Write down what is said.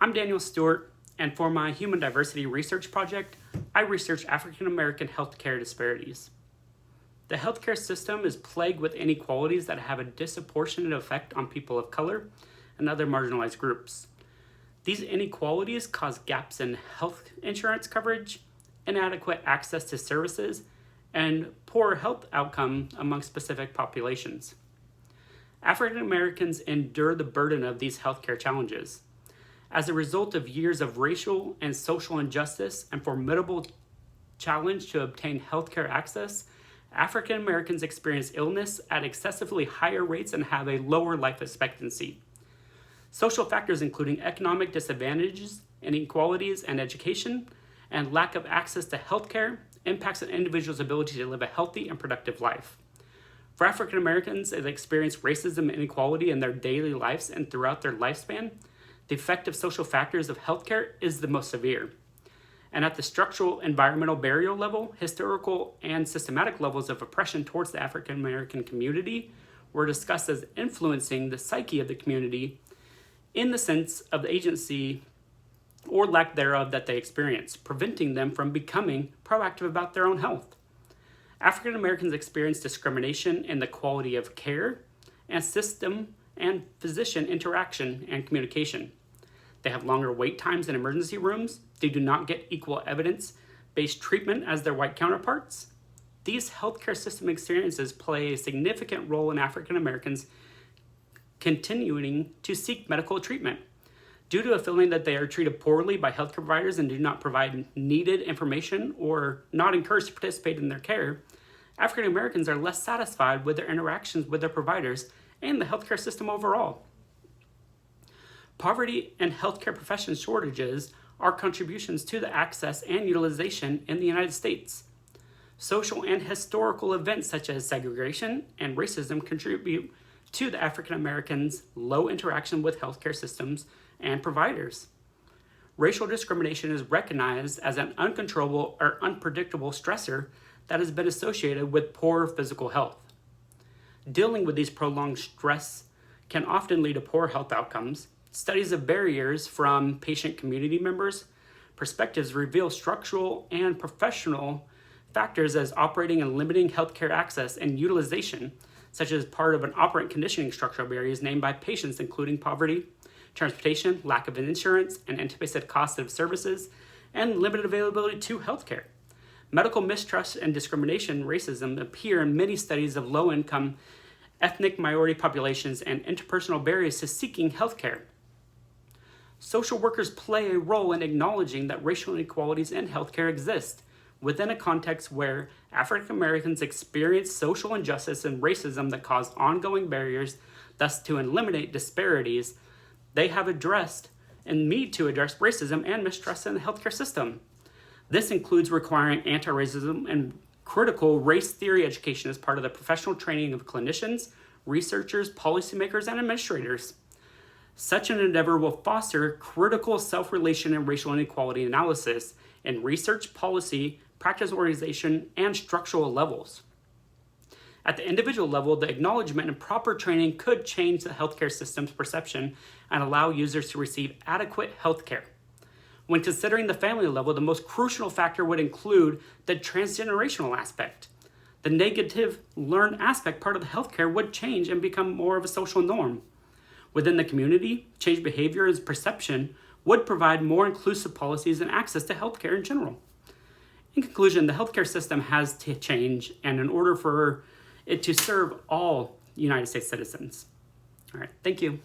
I'm Daniel Stewart, and for my Human Diversity Research Project, I research African American healthcare disparities. The healthcare system is plagued with inequalities that have a disproportionate effect on people of color and other marginalized groups. These inequalities cause gaps in health insurance coverage, inadequate access to services, and poor health outcome among specific populations. African Americans endure the burden of these healthcare challenges. As a result of years of racial and social injustice and formidable challenge to obtain healthcare access, African Americans experience illness at excessively higher rates and have a lower life expectancy. Social factors including economic disadvantages, inequalities in education, and lack of access to healthcare impacts an individual's ability to live a healthy and productive life. For African Americans that experience racism and inequality in their daily lives and throughout their lifespan, the effect of social factors of healthcare is the most severe. And at the structural environmental barrier level, historical and systematic levels of oppression towards the African American community were discussed as influencing the psyche of the community in the sense of the agency or lack thereof that they experience, preventing them from becoming proactive about their own health. African Americans experience discrimination in the quality of care and system and physician interaction and communication. They have longer wait times in emergency rooms. They do not get equal evidence-based treatment as their white counterparts. These healthcare system experiences play a significant role in African Americans continuing to seek medical treatment. Due to a feeling that they are treated poorly by healthcare providers and do not provide needed information or not encouraged to participate in their care, African Americans are less satisfied with their interactions with their providers and the healthcare system overall. Poverty and healthcare profession shortages are contributions to the access and utilization in the United States. Social and historical events such as segregation and racism contribute to the African Americans' low interaction with healthcare systems and providers. Racial discrimination is recognized as an uncontrollable or unpredictable stressor that has been associated with poor physical health. Dealing with these prolonged stress can often lead to poor health outcomes. Studies of barriers from patient community members' perspectives reveal structural and professional factors as operating and limiting healthcare access and utilization, such as part of an operant conditioning structural barriers named by patients, including poverty, transportation, lack of insurance, and anticipated cost of services, and limited availability to healthcare. Medical mistrust and discrimination, racism, appear in many studies of low-income, ethnic minority populations and interpersonal barriers to seeking healthcare. Social workers play a role in acknowledging that racial inequalities in healthcare exist within a context where African Americans experience social injustice and racism that cause ongoing barriers. Thus, to eliminate disparities, they have addressed and need to address racism and mistrust in the healthcare system. This includes requiring anti-racism and critical race theory education as part of the professional training of clinicians, researchers, policymakers, and administrators. Such an endeavor will foster critical self-relation and racial inequality analysis in research, policy, practice organization, and structural levels. At the individual level, the acknowledgement and proper training could change the healthcare system's perception and allow users to receive adequate healthcare. When considering the family level, the most crucial factor would include the transgenerational aspect. The negative learned aspect part of the healthcare would change and become more of a social norm. Within the community, change behavior and perception would provide more inclusive policies and access to healthcare in general. In conclusion, the healthcare system has to change, and in order for it to serve all United States citizens. All right, thank you.